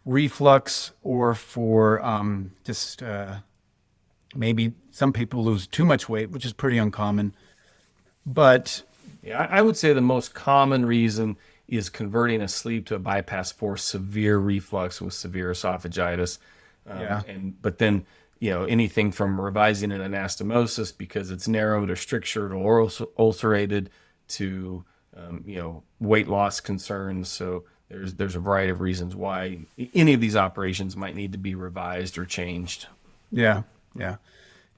reflux or for maybe some people lose too much weight, which is pretty uncommon. But yeah, I would say the most common reason is converting a sleeve to a bypass for severe reflux with severe esophagitis. But then, anything from revising an anastomosis because it's narrowed or strictured or ulcerated to, weight loss concerns. So there's a variety of reasons why any of these operations might need to be revised or changed. Yeah. And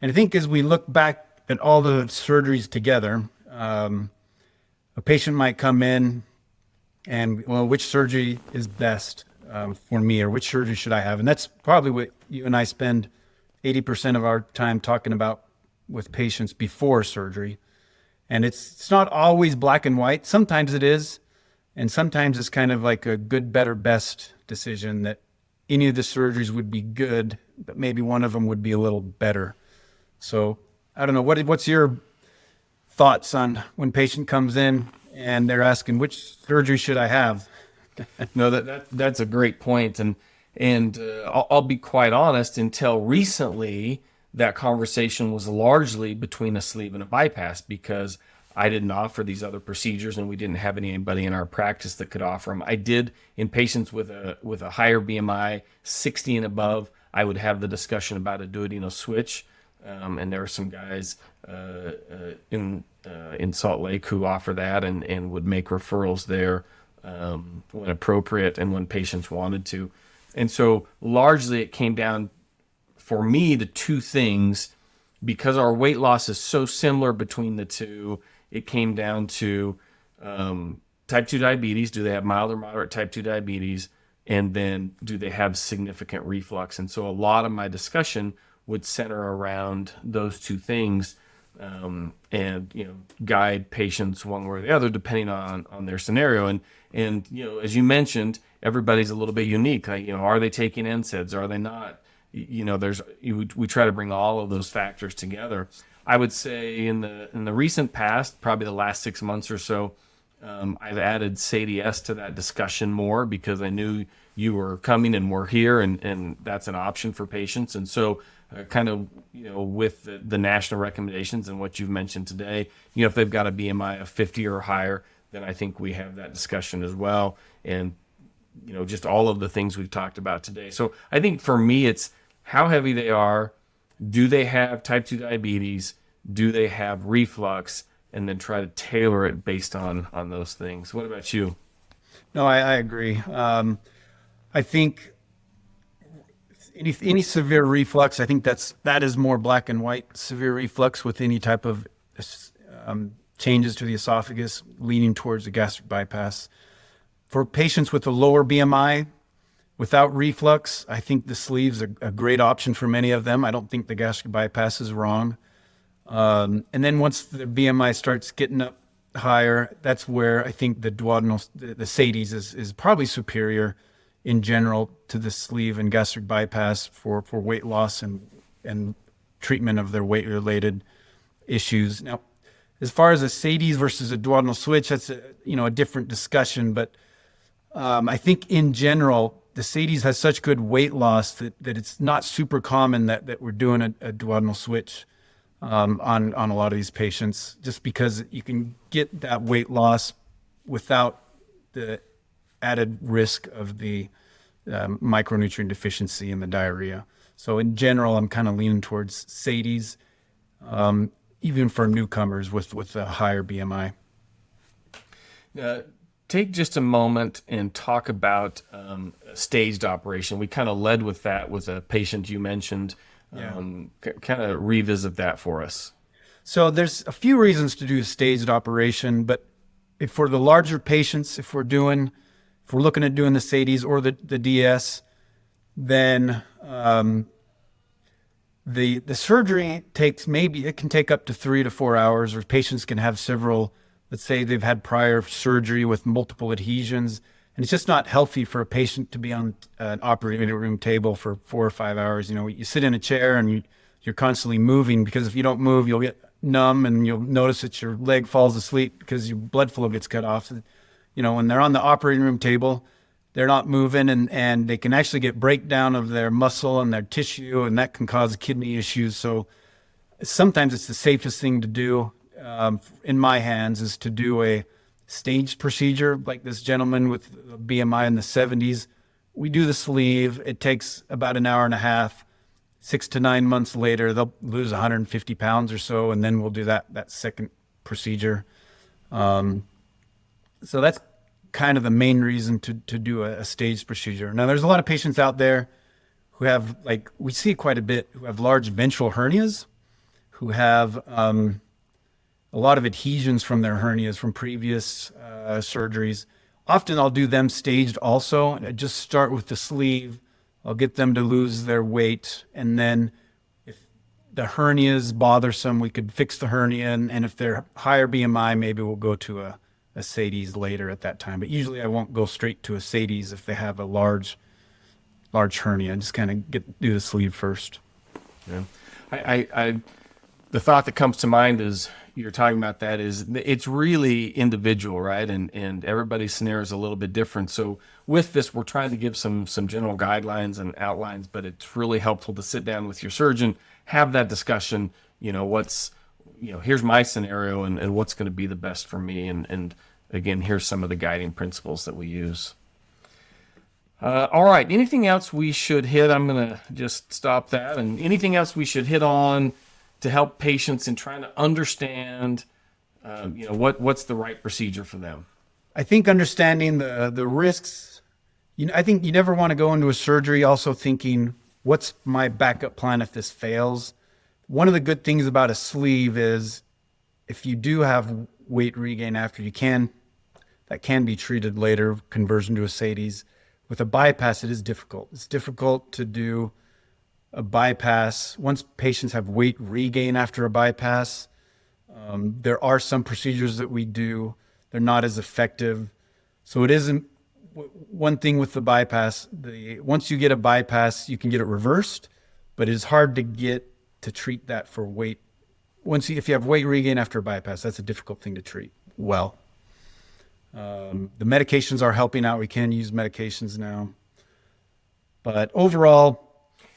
I think as we look back at all the surgeries together, a patient might come in and, which surgery is best for me, or which surgery should I have? And that's probably what you and I spend 80% of our time talking about with patients before surgery. And it's not always black and white. Sometimes it is. And sometimes it's kind of like a good, better, best decision that any of the surgeries would be good, but maybe one of them would be a little better. So I don't know. What's your thoughts on when patient comes in and they're asking, which surgery should I have? No, that's a great point. And I'll be quite honest, until recently, that conversation was largely between a sleeve and a bypass, because I didn't offer these other procedures and we didn't have anybody in our practice that could offer them. I did in patients with a higher BMI, 60 and above. I would have the discussion about a duodenal switch. And there are some guys in Salt Lake who offer that and would make referrals there when appropriate and when patients wanted to. And so largely it came down for me to two things. Because our weight loss is so similar between the two, it came down to type 2 diabetes. Do they have mild or moderate type 2 diabetes? And then do they have significant reflux? And so a lot of my discussion would center around those two things, and guide patients one way or the other depending on their scenario. And as you mentioned, everybody's a little bit unique. Are they taking NSAIDs? Are they not? We try to bring all of those factors together. I would say in the recent past, probably the last 6 months or so, I've added SADI-S to that discussion more because I knew you were coming and were here, and that's an option for patients. And so, kind of, with the national recommendations and what you've mentioned today, if they've got a BMI of 50 or higher, then I think we have that discussion as well. And, just all of the things we've talked about today. So I think for me, it's how heavy they are. Do they have type 2 diabetes? Do they have reflux? And then try to tailor it based on those things. What about you? No, I agree. I think any severe reflux, I think that is more black and white. Severe reflux with any type of changes to the esophagus leaning towards a gastric bypass. For patients with a lower BMI without reflux, I think the sleeve's a great option for many of them. I don't think the gastric bypass is wrong. And then once the BMI starts getting up higher, that's where I think the duodenal, the SADI-S is probably superior in general to the sleeve and gastric bypass for weight loss and treatment of their weight-related issues. Now, as far as a SADI-S versus a duodenal switch, that's a different discussion. But I think in general, the SADI-S has such good weight loss that it's not super common that we're doing a duodenal switch on a lot of these patients, just because you can get that weight loss without the added risk of the micronutrient deficiency and the diarrhea. So in general, I'm kind of leaning towards SADI-S, even for newcomers with a higher BMI. Take just a moment and talk about a staged operation. We kind of led with that with a patient you mentioned. Kind of revisit that for us. So there's a few reasons to do a staged operation, but if for the larger patients, if we're looking at doing the SADI-S or the DS, then the surgery it can take up to 3 to 4 hours, or patients can have several. Let's say they've had prior surgery with multiple adhesions, and it's just not healthy for a patient to be on an operating room table for 4 or 5 hours. You sit in a chair and you're constantly moving, because if you don't move, you'll get numb and you'll notice that your leg falls asleep because your blood flow gets cut off. When they're on the operating room table, they're not moving, and they can actually get breakdown of their muscle and their tissue, and that can cause kidney issues. So sometimes it's the safest thing to do, in my hands, is to do a staged procedure like this gentleman with a BMI in the 70s. We do the sleeve. It takes about an hour and a half. 6 to 9 months later, they'll lose 150 pounds or so, and then we'll do that second procedure. So that's kind of the main reason to do a staged procedure. Now, there's a lot of patients out there who have, we see quite a bit, who have large ventral hernias, who have a lot of adhesions from their hernias from previous surgeries. Often I'll do them staged also. I just start with the sleeve. I'll get them to lose their weight. And then if the hernia is bothersome, we could fix the hernia. And if they're higher BMI, maybe we'll go to a SADI-S later at that time. But usually I won't go straight to a SADI-S if they have a large hernia. I just kind of do the sleeve first. Yeah. The thought that comes to mind is, you're talking about that, is it's really individual, right? And everybody's scenario is a little bit different. So with this, we're trying to give some general guidelines and outlines, but it's really helpful to sit down with your surgeon, have that discussion, here's my scenario and what's going to be the best for me. And again, here's some of the guiding principles that we use. All right. Anything else we should hit? I'm going to just stop that. And anything else we should hit on to help patients in trying to understand, what's the right procedure for them? I think understanding the risks. I think you never want to go into a surgery also thinking, what's my backup plan if this fails? One of the good things about a sleeve is, if you do have weight regain after, that can be treated later, conversion to a SADI-S. With a bypass, it is difficult. It's difficult to do a bypass. Once patients have weight regain after a bypass, there are some procedures that we do. They're not as effective. So it isn't one thing with the bypass. Once you get a bypass, you can get it reversed, but it's hard to treat that for weight if you have weight regain after a bypass, that's a difficult thing to treat well. The medications are helping out. We can use medications now, but overall,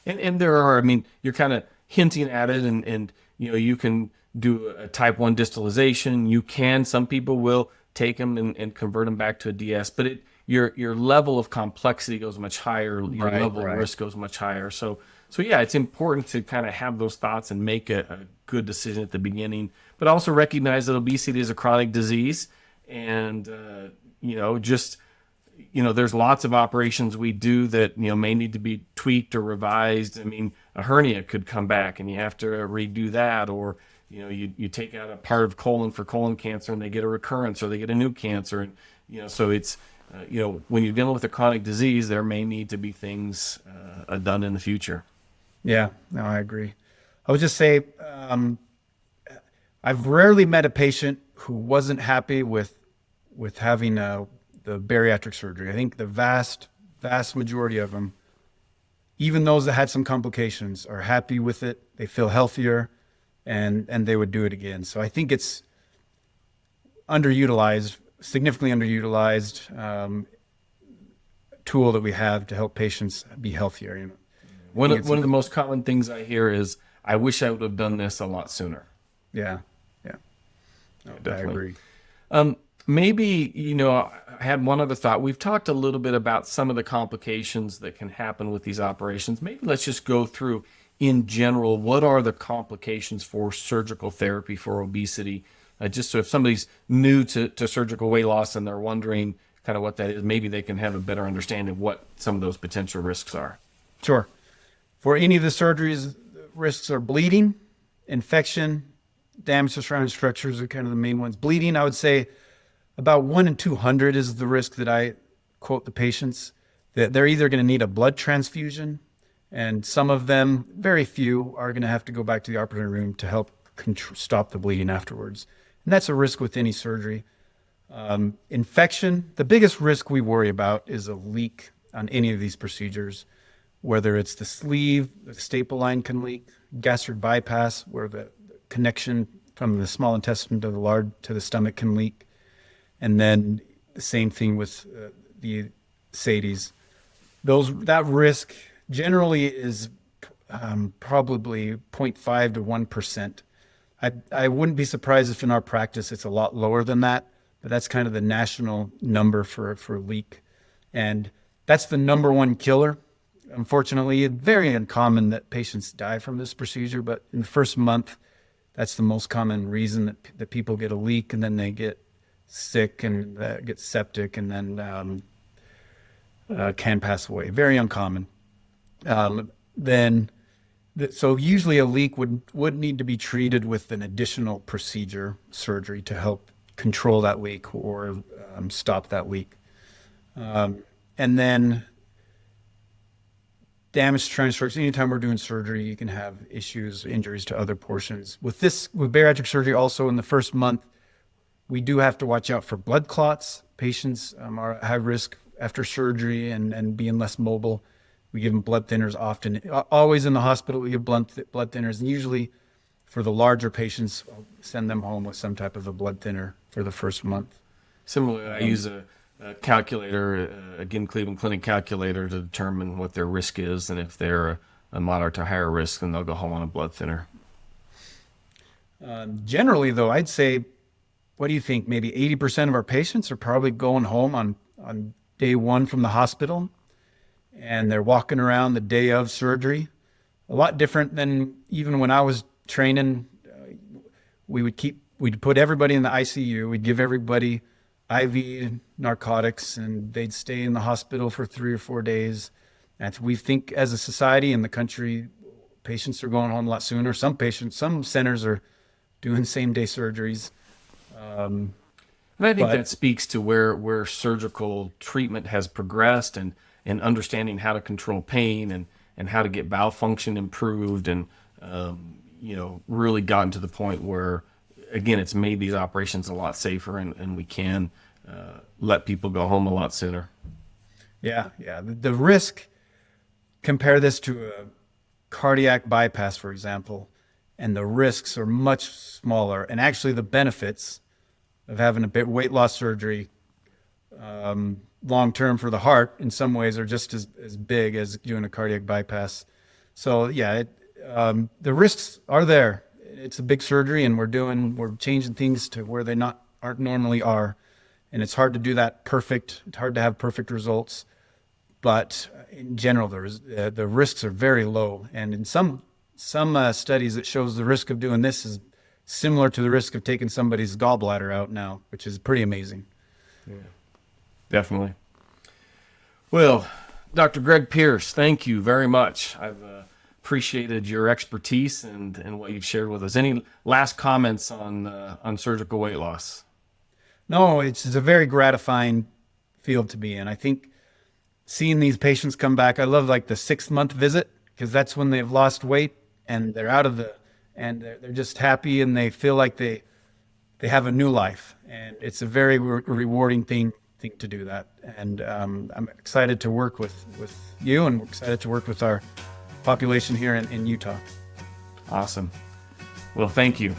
and there are, I mean, you're kind of hinting at it, and you can do a type 1 distalization. You can, some people will take them and convert them back to a DS, but your level of complexity goes much higher. Your level of risk goes much higher. So yeah, it's important to kind of have those thoughts and make a good decision at the beginning, but also recognize that obesity is a chronic disease. And, there's lots of operations we do that, may need to be tweaked or revised. I mean, a hernia could come back and you have to redo that, or, you take out a part of colon for colon cancer and they get a recurrence or they get a new cancer. And, so it's, when you're dealing with a chronic disease, there may need to be things done in the future. Yeah, no, I agree. I would just say, I've rarely met a patient who wasn't happy with having the bariatric surgery. I think the vast majority of them, even those that had some complications, are happy with it. They feel healthier, and they would do it again. So I think it's significantly underutilized tool that we have to help patients be healthier. One of the most common things I hear is, "I wish I would have done this a lot sooner." Yeah. No, Definitely. I agree. Maybe, I had one other thought. We've talked a little bit about some of the complications that can happen with these operations. Maybe let's just go through, in general, what are the complications for surgical therapy for obesity? Just so if somebody's new to surgical weight loss and they're wondering kind of what that is, maybe they can have a better understanding of what some of those potential risks are. Sure. For any of the surgeries, risks are bleeding, infection, damage to surrounding structures are kind of the main ones. Bleeding, I would say about 1 in 200 is the risk that I quote the patients, that they're either going to need a blood transfusion, and some of them, very few, are going to have to go back to the operating room to help stop the bleeding afterwards. And that's a risk with any surgery. Infection, the biggest risk we worry about is a leak on any of these procedures, whether it's the sleeve, the staple line can leak, gastric bypass, where the connection from the small intestine to the stomach can leak. And then the same thing with the SADI-S. That risk generally is probably 0.5 to 1%. I wouldn't be surprised if in our practice it's a lot lower than that, but that's kind of the national number for leak. And that's the number one killer. Unfortunately, it's very uncommon that patients die from this procedure, but in the first month, that's the most common reason that people get a leak, and then they get sick and get septic, and then can pass away. Very uncommon. So usually a leak would need to be treated with an additional procedure, surgery, to help control that leak or stop that leak. And then damage to surrounding structures. Anytime we're doing surgery, you can have injuries to other portions. With bariatric surgery, also in the first month, we do have to watch out for blood clots. Patients are at high risk after surgery and being less mobile. We give them blood thinners often. Always in the hospital, we give blood thinners. And usually for the larger patients, I'll send them home with some type of a blood thinner for the first month. Similarly, I use a calculator, again, Cleveland Clinic calculator, to determine what their risk is. And if they're a moderate to higher risk, then they'll go home on a blood thinner. Generally, though, I'd say, what do you think? Maybe 80% of our patients are probably going home on day one from the hospital, and they're walking around the day of surgery. A lot different than even when I was training. We'd put everybody in the ICU. We'd give everybody IV narcotics, and they'd stay in the hospital for 3 or 4 days. And we think as a society in the country, patients are going home a lot sooner. Some centers are doing same-day surgeries. And I think that speaks to where surgical treatment has progressed, and understanding how to control pain and how to get bowel function improved, and really gotten to the point where, again, it's made these operations a lot safer, and we can let people go home a lot sooner. Yeah. The risk, compare this to a cardiac bypass, for example, and the risks are much smaller. And actually the benefits of having a bit weight loss surgery long-term for the heart in some ways are just as big as doing a cardiac bypass. So yeah, the risks are there. It's a big surgery, and we're changing things to where they aren't normally are. And it's hard to do that perfect. It's hard to have perfect results, but in general, the risks are very low. And in some studies, it shows the risk of doing this is similar to the risk of taking somebody's gallbladder out now, which is pretty amazing. Yeah, definitely. Well, Dr. Greg Peirce, thank you very much. I've appreciated your expertise and what you've shared with us. Any last comments on surgical weight loss? No, it's a very gratifying field to be in. I think seeing these patients come back, I love like the 6-month visit, because that's when they've lost weight and they're and they're just happy and they feel like they have a new life. And it's a very rewarding thing to do that. And I'm excited to work with you, and we're excited to work with our population here in Utah. Awesome. Well, thank you.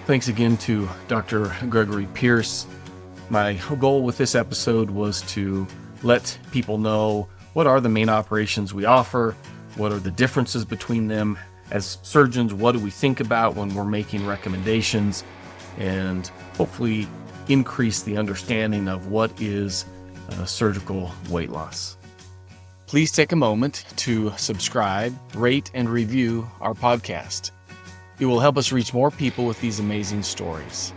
Thanks again to Dr. Gregory Peirce. My goal with this episode was to let people know what are the main operations we offer, what are the differences between them. As surgeons, what do we think about when we're making recommendations, and hopefully increase the understanding of what is surgical weight loss. Please take a moment to subscribe, rate, and review our podcast. It will help us reach more people with these amazing stories.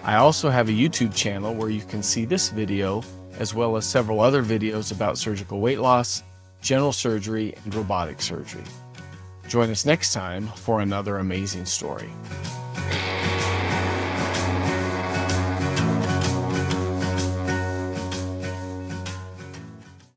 I also have a YouTube channel where you can see this video, as well as several other videos about surgical weight loss, general surgery, and robotic surgery. Join us next time for another amazing story.